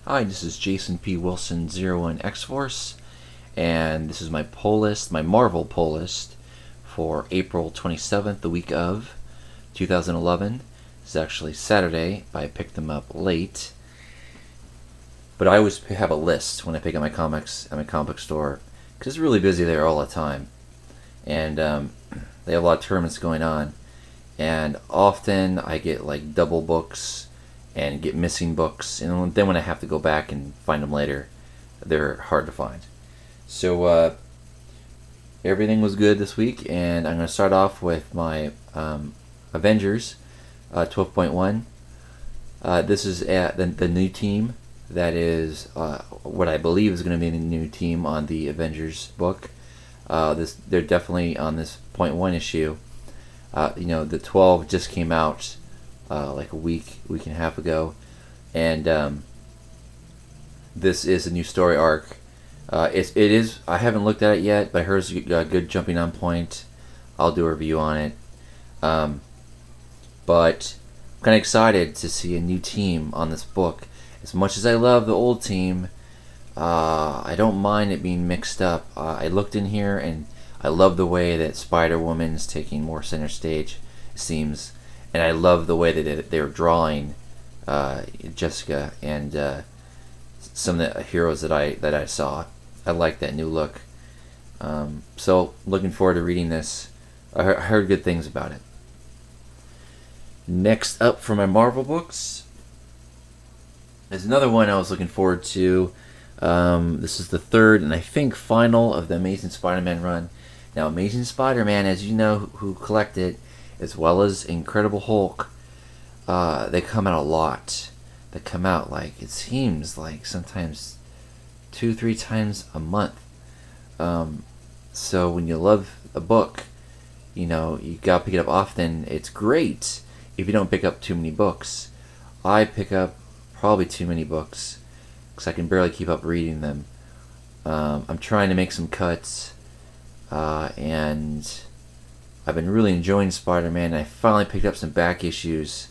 Hi, this is Jason P. Wilson 01 X-Force, and this is my poll list, my Marvel poll list for April 27th, the week of 2011. It's actually Saturday, but I picked them up late. But I always have a list when I pick up my comics at my comic book store, because it's really busy there all the time. And they have a lot of tournaments going on. And often I get like double books and get missing books, and then when I have to go back and find them later, they're hard to find. So everything was good this week, and I'm going to start off with my Avengers 12.1. This is the new team that is what I believe is going to be the new team on the Avengers book. They're definitely on this .1 issue. The 12 just came out like a week and a half ago, and this is a new story arc. It is. I haven't looked at it yet, but I heard it's a good jumping on point. I'll do a review on it. But I'm kind of excited to see a new team on this book. As much as I love the old team, I don't mind it being mixed up. I looked in here and I love the way that Spider-Woman's taking more center stage, it seems. And I love the way that they're drawing Jessica and some of the heroes that I saw. I like that new look. So looking forward to reading this. I heard good things about it. Next up for my Marvel books is another one I was looking forward to. This is the third and I think final of the Amazing Spider-Man run. Now, Amazing Spider-Man, as you know, who collect it, as well as Incredible Hulk, they come out a lot. They come out like, it seems like sometimes 2-3 times a month. So when you love a book, you gotta pick it up often. It's great if you don't pick up too many books. I pick up probably too many books because I can barely keep up reading them. I'm trying to make some cuts, and I've been really enjoying Spider-Man. I finally picked up some back issues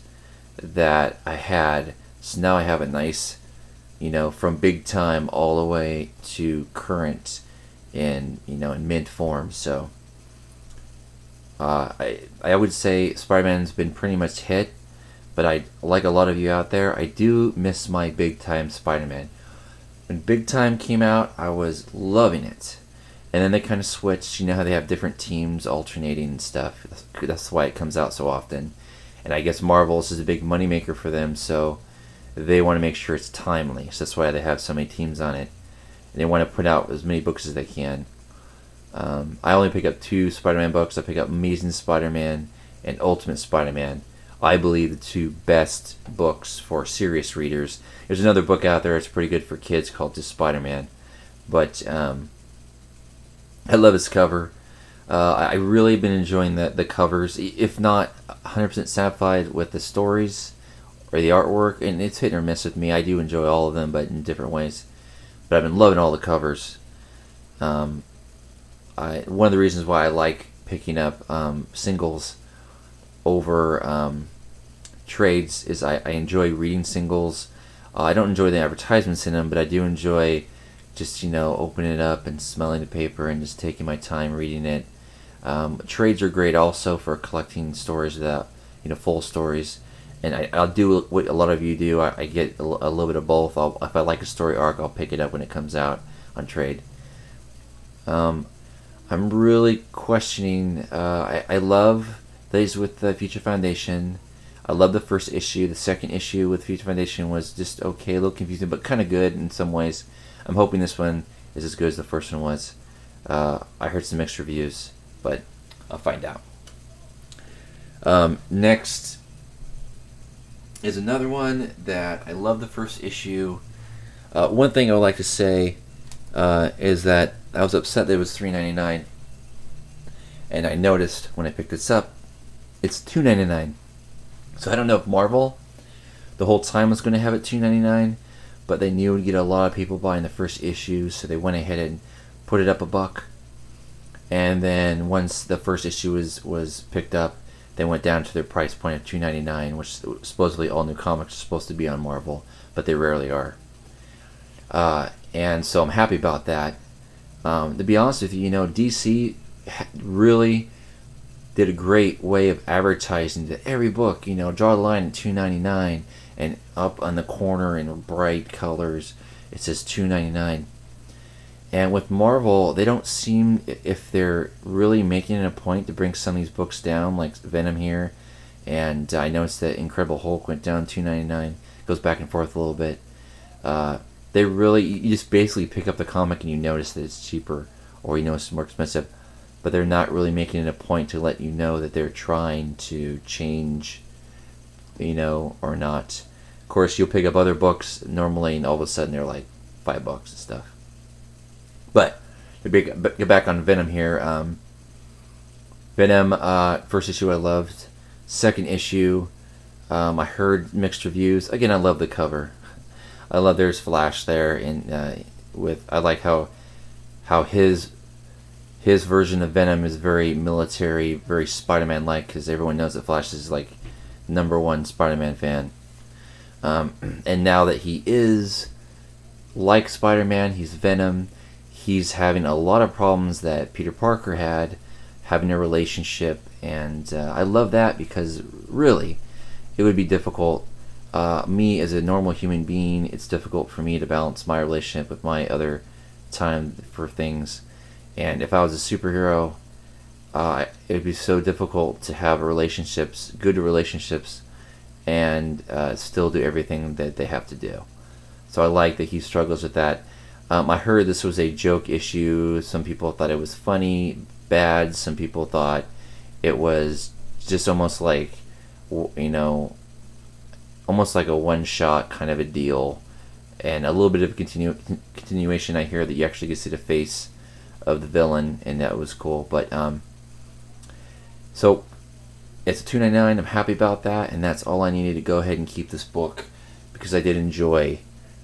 that I had, so now I have a nice, from big time all the way to current in mint form. So I would say Spider-Man's been pretty much hit, but I, like a lot of you out there, I do miss my big time Spider-Man. When Big Time came out, I was loving it. And then they kind of switched. You know how they have different teams alternating and stuff. That's why it comes out so often. And I guess Marvel's is a big moneymaker for them, so they want to make sure it's timely. So that's why they have so many teams on it. And they want to put out as many books as they can. I only pick up 2 Spider-Man books. I pick up Amazing Spider-Man and Ultimate Spider-Man. I believe the 2 best books for serious readers. There's another book out there that's pretty good for kids called just Spider-Man. But I love his cover. I really been enjoying the covers, if not 100% satisfied with the stories or the artwork, and it's hit or miss with me. I do enjoy all of them, but in different ways. But I've been loving all the covers. One of the reasons why I like picking up singles over trades is I enjoy reading singles. I don't enjoy the advertisements in them, but I do enjoy just opening it up and smelling the paper and just taking my time reading it. Trades are great also for collecting stories without full stories, and I'll do what a lot of you do. I get a little bit of both. If I like a story arc, I'll pick it up when it comes out on trade. I'm really questioning. I love these with the Future Foundation. I love the first issue. The second issue with Future Foundation was just okay, a little confusing, but kind of good in some ways. I'm hoping this one is as good as the first one was. I heard some mixed reviews, but I'll find out. Next is another one that I love the first issue. One thing I would like to say is that I was upset that it was $3.99, and I noticed when I picked this up, it's $2.99. So I don't know if Marvel the whole time was going to have it $2.99, but they knew it would get a lot of people buying the first issue, so they went ahead and put it up $1. And then once the first issue was picked up, they went down to their price point of $2.99, which supposedly all new comics are supposed to be on Marvel, but they rarely are. And so I'm happy about that. To be honest with you, DC really did a great way of advertising that every book, draw the line at $2.99, and up on the corner in bright colors it says $2.99. And with Marvel, they don't seem, if they're really making it a point to bring some of these books down, like Venom here, and I noticed that Incredible Hulk went down $2.99. Goes back and forth a little bit. They really, you just basically pick up the comic and you notice that it's cheaper, or it's more expensive, but they're not really making it a point to let you know that they're trying to change, or not. Of course, you'll pick up other books normally, and all of a sudden they're like $5 and stuff. But to get back on Venom here, Venom, first issue I loved. Second issue, I heard mixed reviews. Again, I love the cover. I love there's Flash there, and I like how his version of Venom is very military, very Spider-Man like, because everyone knows that Flash is like #1 Spider-Man fan. And now that he is like Spider-Man, he's Venom. He's having a lot of problems that Peter Parker had, having a relationship, and I love that, because really, it would be difficult. Me as a normal human being, it's difficult for me to balance my relationship with my other time for things. And if I was a superhero, it would be so difficult to have good relationships, and still do everything that they have to do. So I like that he struggles with that. I heard this was a joke issue. Some people thought it was funny, bad. Some people thought it was just almost like, almost like a one-shot kind of a deal, and a little bit of continuation. I hear that you actually get to see the face of the villain, and that was cool. But so it's a $2.99. I'm happy about that, and that's all I needed to go ahead and keep this book, because I did enjoy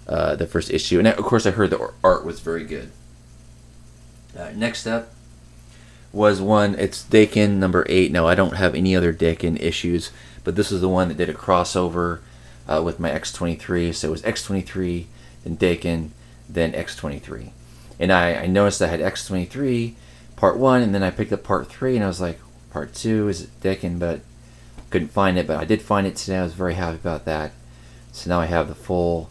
the first issue, and of course I heard the art was very good. Next up was it's Daken number 8. No, I don't have any other Daken issues, but this is the one that did a crossover with my X-23. So it was X-23, then Daken, then X-23. And I noticed I had X-23 part 1, and then I picked up part 3, and I was like, part 2 is Daken, but couldn't find it. But I did find it today. I was very happy about that. So now I have the full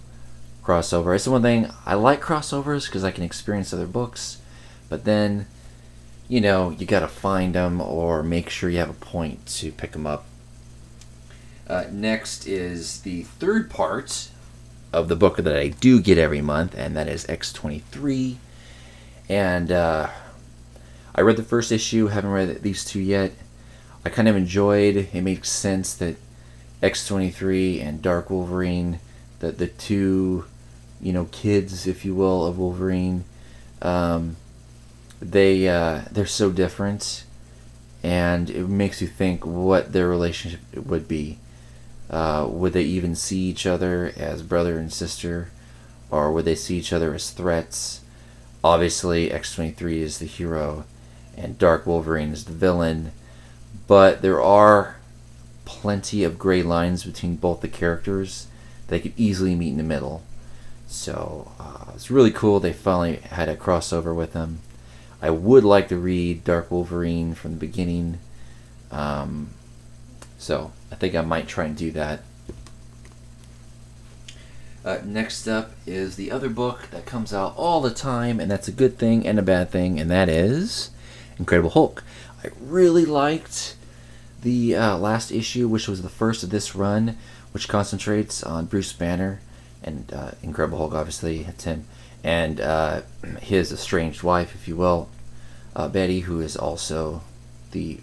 crossover. It's the one thing I like, crossovers, because I can experience other books, but then you gotta find them or make sure you have a point to pick them up. Next is the third part of the book that I do get every month, and that is X-23. And I read the first issue, haven't read these two yet. I kind of enjoyed, it makes sense that X-23 and Dark Wolverine, the two kids, if you will, of Wolverine, they're so different, and it makes you think what their relationship would be. Would they even see each other as brother and sister, or would they see each other as threats? Obviously, X-23 is the hero, and Dark Wolverine is the villain, but there are plenty of gray lines between both the characters. They could easily meet in the middle. So it's really cool they finally had a crossover with them. I would like to read Dark Wolverine from the beginning, so I think I might try and do that. Next up is the other book that comes out all the time, and that's a good thing and a bad thing, and that is Incredible Hulk. I really liked the last issue, which was the first of this run, which concentrates on Bruce Banner and Incredible Hulk, obviously, it's him, and his estranged wife, if you will, Betty, who is also the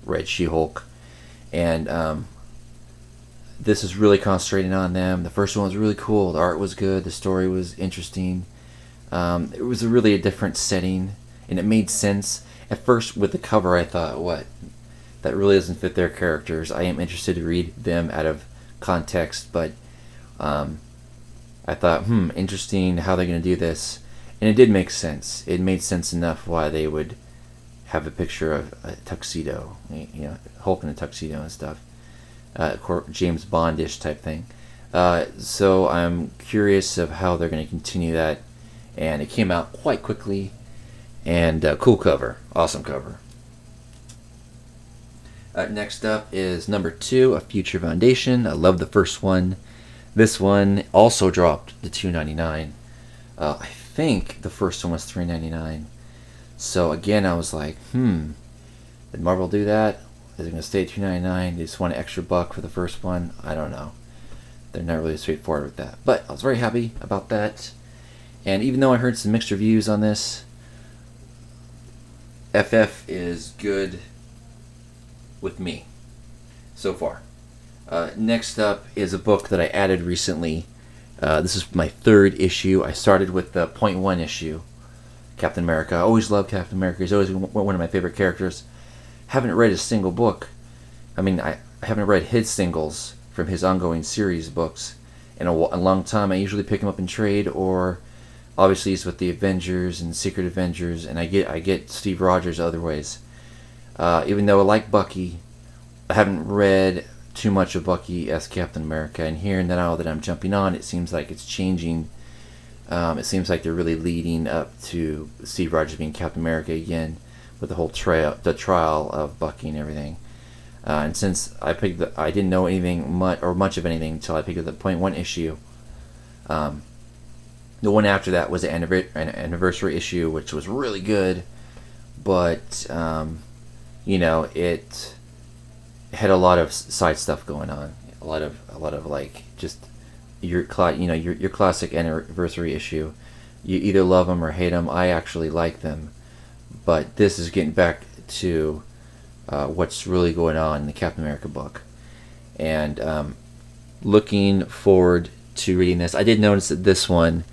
Red She-Hulk. And this is really concentrating on them. The first one was really cool. The art was good. The story was interesting. It was really a different setting, and it made sense. At first, with the cover, I thought, what? That really doesn't fit their characters. I am interested to read them out of context, but I thought, interesting how they're going to do this. And it did make sense. It made sense enough why they would have a picture of a tuxedo, Hulk in a tuxedo and stuff. James Bond-ish type thing. So I'm curious of how they're going to continue that. And it came out quite quickly. And cool cover. Awesome cover. Next up is number 2, A Future Foundation. I love the first one. This one also dropped to $2.99. I think the first one was $3.99. So again, I was like, did Marvel do that? Is it going to stay at $2.99? They just want an extra buck for the first one? I don't know. They're not really straightforward with that. But I was very happy about that. And even though I heard some mixed reviews on this, FF is good with me so far. Next up is a book that I added recently. This is my 3rd issue. I started with the .1 issue, Captain America. I always loved Captain America. He's always one of my favorite characters. Haven't read a single book. I mean, I haven't read his singles from his ongoing series books in a long time. I usually pick him up in trade, or obviously he's with the Avengers and Secret Avengers, and I get Steve Rogers other ways. Even though I like Bucky, I haven't read too much of Bucky as Captain America, and here now that I'm jumping on, it seems like it's changing. It seems like they're really leading up to Steve Rogers being Captain America again, with the whole trial of Bucky and everything. And since I didn't know anything much of anything until I picked up the .1 issue. The one after that was an anniversary issue, which was really good, but you know, it had a lot of side stuff going on, a lot of like just your classic anniversary issue. You either love them or hate them. I actually like them, but this is getting back to what's really going on in the Captain America book, and looking forward to reading this. I did notice that this one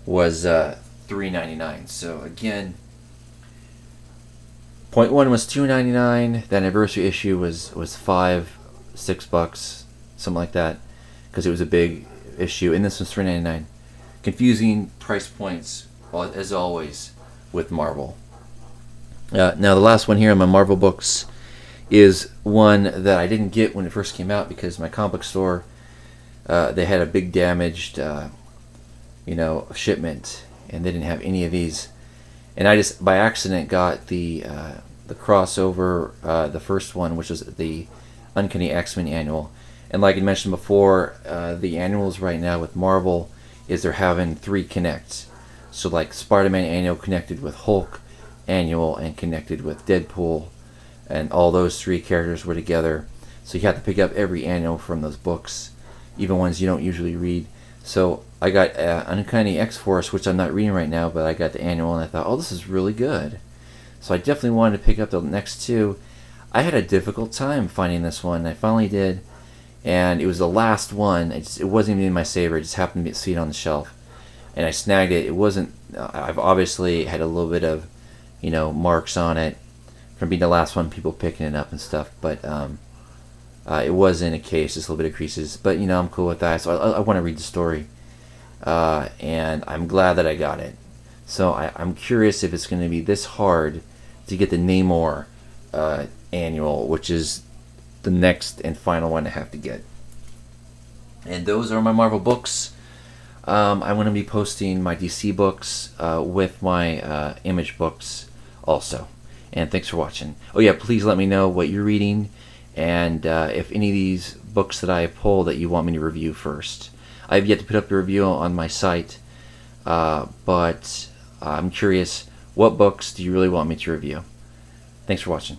was $3.99. So again, .1 was $2.99. The anniversary issue was $5, $6, something like that, because it was a big issue. And this was $3.99. Confusing price points, as always, with Marvel. Now the last one here on my Marvel books is one that I didn't get when it first came out, because my comic book store, they had a big damaged shipment, and they didn't have any of these, and I just by accident got the crossover, the first one, which was the Uncanny X-Men annual. And like I mentioned before, the annuals right now with Marvel is they're having 3 connects. So like Spiderman annual connected with Hulk annual and connected with Deadpool, and all those 3 characters were together. So you have to pick up every annual from those books, even ones you don't usually read. So I got Uncanny X-Force, which I'm not reading right now, but I got the annual, and I thought, oh, this is really good. So I definitely wanted to pick up the next 2. I had a difficult time finding this one. I finally did, and it was the last one. It wasn't even in my saver. It just happened to see it on the shelf, and I snagged it. It wasn't. I've obviously had a little bit of, marks on it from being the last one, people picking it up and stuff. But it wasn't a case, just a little bit of creases. But I'm cool with that. So I want to read the story, and I'm glad that I got it. So I'm curious if it's going to be this hard to get the Namor annual, which is the next and final one I have to get. And those are my Marvel books. I'm going to be posting my DC books with my Image books also. And thanks for watching. Oh yeah, please let me know what you're reading, and if any of these books that I pull that you want me to review first. I have yet to put up a review on my site, but I'm curious, what books do you really want me to review? Thanks for watching.